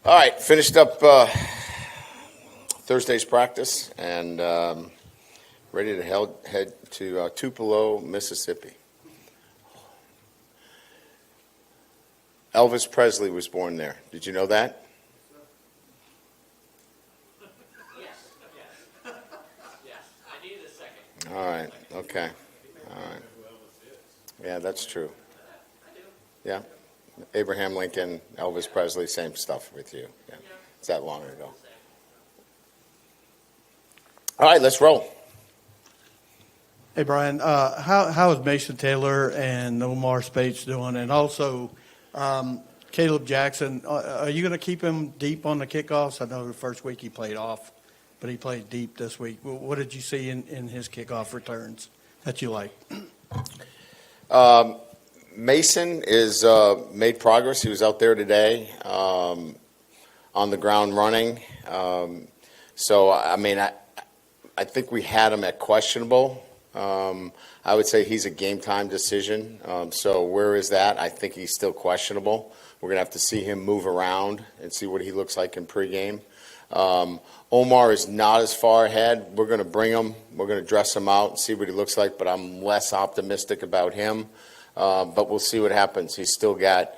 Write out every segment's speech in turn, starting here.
All right, finished up Thursday's practice and ready to head to Tupelo, Mississippi. Elvis Presley was born there. Did you know that? Yes. I needed a second. All right, okay. All right. Yeah, that's true. Yeah. Abraham Lincoln, Elvis Presley, same stuff with you. Yeah. It's that long ago. All right, let's roll. Hey, Brian, how is Mason Taylor and Omar Speights doing? And also, Caleb Jackson, are you going to keep him deep on the kickoffs? I know the first week he played off, but he played deep this week. What did you see in his kickoff returns that you like? Mason is made progress. He was out there today on the ground running. So, I mean, I think we had him at questionable. I would say he's a game-time decision. So where is that? I think he's still questionable. We're going to have to see him move around and see what he looks like in pregame. Omar is not as far ahead. We're going to bring him. We're going to dress him out and see what he looks like, but I'm less optimistic about him. But we'll see what happens. He's still got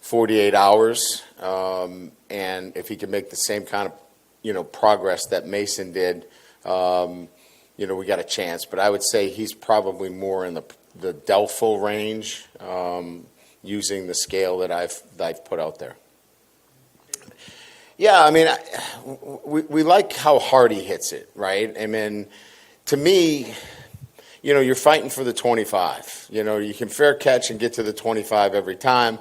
48 hours, and if he can make the same kind of, progress that Mason did, we got a chance. But I would say he's probably more in the doubtful range, using the scale that I've put out there. Yeah, I mean, we like how hard he hits it, right? I mean, to me, you're fighting for the 25. You can fair catch and get to the 25 every time,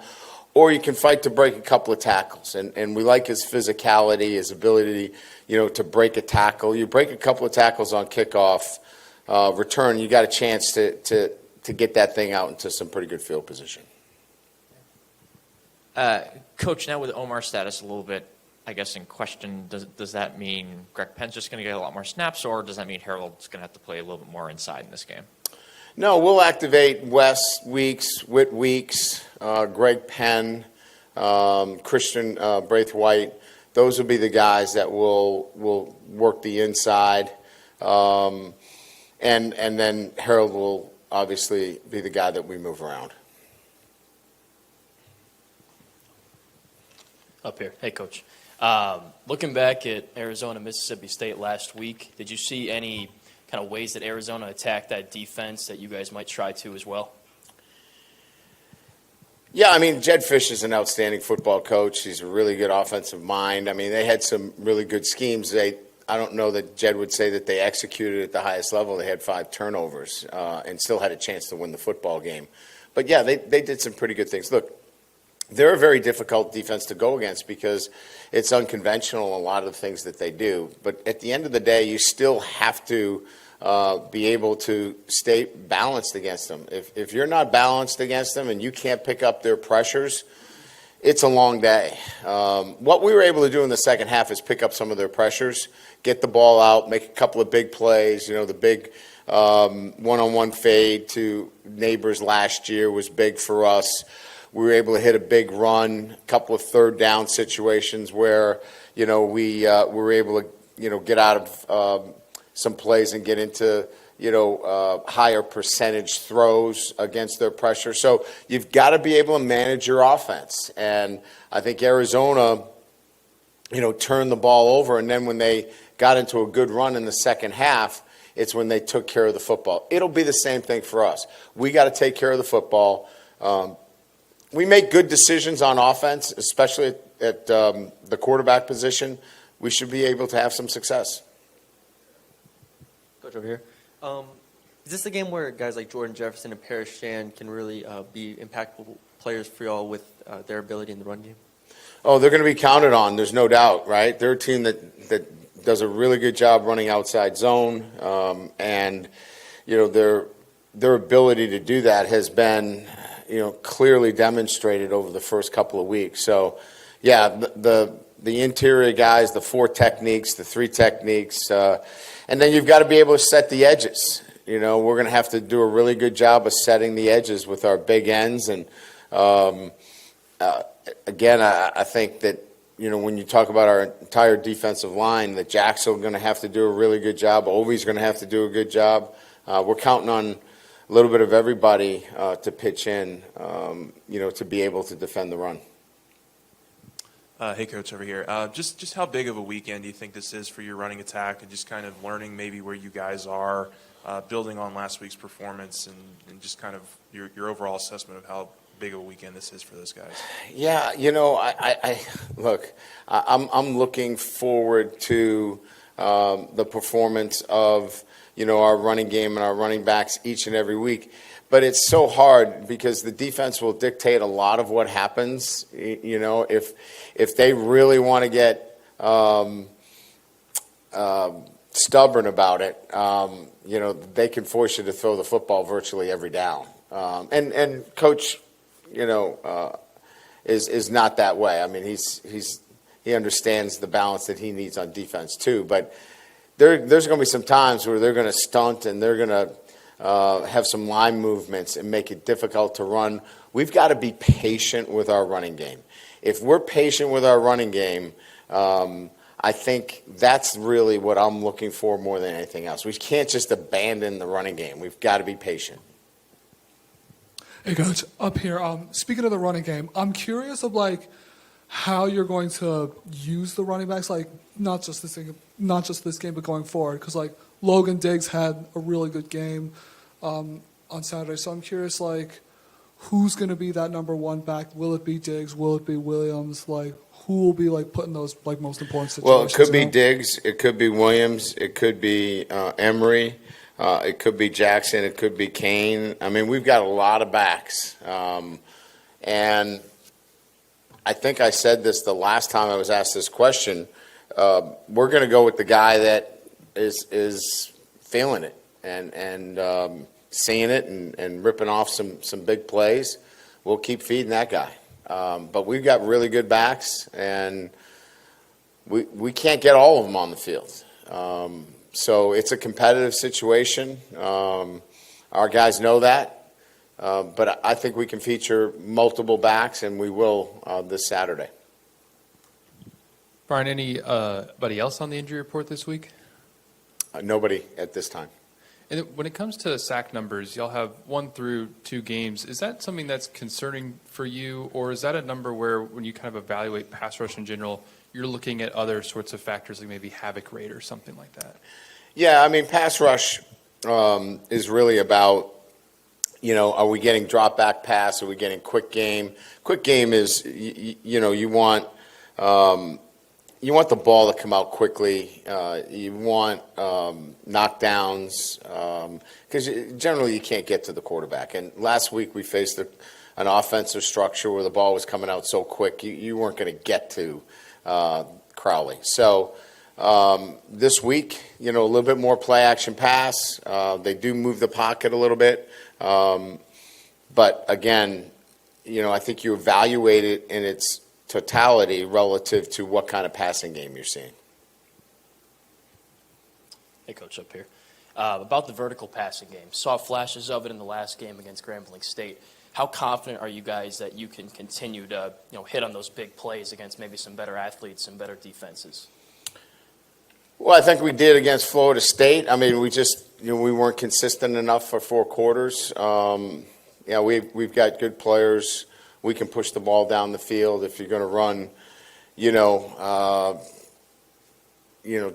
or you can fight to break a couple of tackles. And we like his physicality, his ability, to break a tackle. You break a couple of tackles on kickoff return, you got a chance to get that thing out into some pretty good field position. Coach, now with Omar's status a little bit, I guess, in question, does that mean Greg Penn's just going to get a lot more snaps, or does that mean Harold's going to have to play a little bit more inside in this game? No, we'll activate Wes Weeks, Whit Weeks, Greg Penn, Christian Braithwaite. Those will be the guys that will work the inside. And then Harold will obviously be the guy that we move around. Up here. Hey, Coach. Looking back at Arizona, Mississippi State last week, did you see any kind of ways that Arizona attacked that defense that you guys might try to as well? Yeah, I mean, Jed Fish is an outstanding football coach. He's a really good offensive mind. I mean, they had some really good schemes. I don't know that Jed would say that they executed at the highest level. They had 5 turnovers and still had a chance to win the football game. But, yeah, they did some pretty good things. Look, they're a very difficult defense to go against because it's unconventional, a lot of the things that they do. But at the end of the day, you still have to be able to stay balanced against them. If you're not balanced against them and you can't pick up their pressures, it's a long day. What we were able to do in the second half is pick up some of their pressures, get the ball out, make a couple of big plays. The big one-on-one fade to Neighbors last year was big for us. We were able to hit a big run, a couple of third down situations where, we were able to, get out of some plays and get into, higher percentage throws against their pressure. So you've got to be able to manage your offense. And I think Arizona, turned the ball over. And then when they got into a good run in the second half, it's when they took care of the football. It'll be the same thing for us. We got to take care of the football. We make good decisions on offense, especially at the quarterback position. We should be able to have some success. Coach over here. Is this the game where guys like Jordan Jefferson and Paris Shand can really be impactful players for y'all with their ability in the run game? Oh, they're going to be counted on. There's no doubt, right? They're a team that does a really good job running outside zone, and their ability to do that has been clearly demonstrated over the first couple of weeks. So, yeah, the interior guys, the 4 techniques, the 3 techniques, and then you've got to be able to set the edges. We're going to have to do a really good job of setting the edges with our big ends. And again, I think that when you talk about our entire defensive line, that Jack's going to have to do a really good job. Ovi's going to have to do a good job. We're counting on a little bit of everybody to pitch in, to be able to defend the run. Hey, Coach, over here. Just how big of a weekend do you think this is for your running attack, and just kind of learning maybe where you guys are, building on last week's performance, and just kind of your overall assessment of how big of a weekend this is for those guys? Yeah, I'm looking forward to the performance of our running game and our running backs each and every week. But it's so hard because the defense will dictate a lot of what happens. If they really want to get stubborn about it, they can force you to throw the football virtually every down. And Coach, is not that way. I mean, he understands the balance that he needs on defense too. But there's going to be some times where they're going to stunt and they're going to have some line movements and make it difficult to run. We've got to be patient with our running game. If we're patient with our running game, I think that's really what I'm looking for more than anything else. We can't just abandon the running game. We've got to be patient. Hey, Coach, up here. Speaking of the running game, I'm curious of how you're going to use the running backs, not just this game, but going forward. Because Logan Diggs had a really good game on Saturday, so I'm curious who's going to be that number one back? Will it be Diggs? Will it be Williams? Who will be put in those most important situations? Well, it could be Diggs, it could be Williams, it could be Emery. It could be Jackson. It could be Kane. I mean, we've got a lot of backs. And I think I said this the last time I was asked this question. We're going to go with the guy that is feeling it and seeing it and ripping off some big plays. We'll keep feeding that guy. But we've got really good backs, and we can't get all of them on the field. So it's a competitive situation. Our guys know that. But I think we can feature multiple backs, and we will this Saturday. Brian, anybody else on the injury report this week? Nobody at this time. And when it comes to sack numbers, y'all have 1 through 2 games. Is that something that's concerning for you, or is that a number where when you kind of evaluate pass rush in general, you're looking at other sorts of factors like maybe havoc rate or something like that? Yeah, I mean, pass rush is really about, are we getting drop back pass? Are we getting quick game? Quick game is, you want the ball to come out quickly. You want knockdowns because generally you can't get to the quarterback. And last week we faced an offensive structure where the ball was coming out so quick you weren't going to get to Crowley. So this week, a little bit more play action pass. They do move the pocket a little bit. But again, I think you evaluate it in its totality relative to what kind of passing game you're seeing. Hey, Coach, up here. About the vertical passing game. Saw flashes of it in the last game against Grambling State. How confident are you guys that you can continue to hit on those big plays against maybe some better athletes and better defenses? Well, I think we did against Florida State. I mean, we just we weren't consistent enough for 4 quarters. We've got good players. We can push the ball down the field. If you're going to run,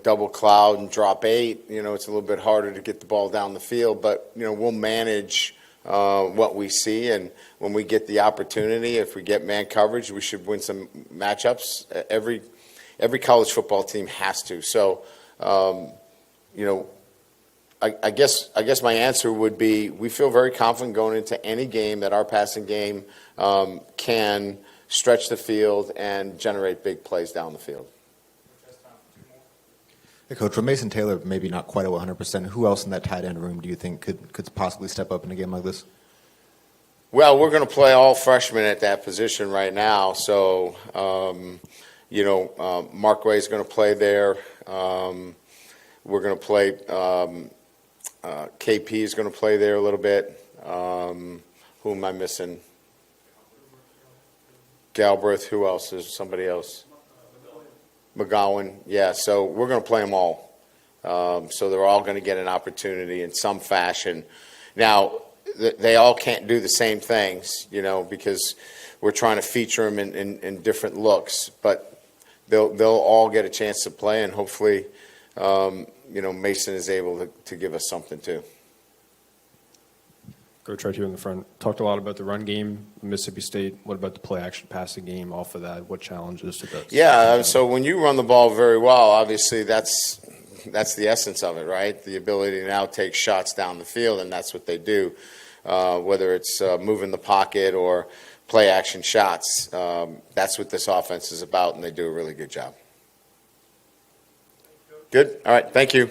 double cloud and drop 8, it's a little bit harder to get the ball down the field. But we'll manage what we see, and when we get the opportunity, if we get man coverage, we should win some matchups. Every college football team has to. So, I guess my answer would be we feel very confident going into any game that our passing game can stretch the field and generate big plays down the field. Hey, Coach, for Mason Taylor, maybe not quite at 100%, who else in that tight end room do you think could possibly step up in a game like this? Well, we're going to play all freshmen at that position right now. So, Mark Way is going to play there. We're going to play KP is going to play there a little bit. Who am I missing? Galbraith. Who else? Is somebody else? McGowan, yeah. So we're going to play them all. So they're all going to get an opportunity in some fashion. Now, they all can't do the same things, because we're trying to feature them in different looks. But they'll all get a chance to play, and hopefully, Mason is able to give us something too. Coach, right here in the front. Talked a lot about the run game, Mississippi State. What about the play action passing game off of that? What challenges to those? Yeah, so when you run the ball very well, obviously that's the essence of it, right? The ability to now take shots down the field, and that's what they do, whether it's moving the pocket or play action shots. That's what this offense is about, and they do a really good job. Good? All right, thank you.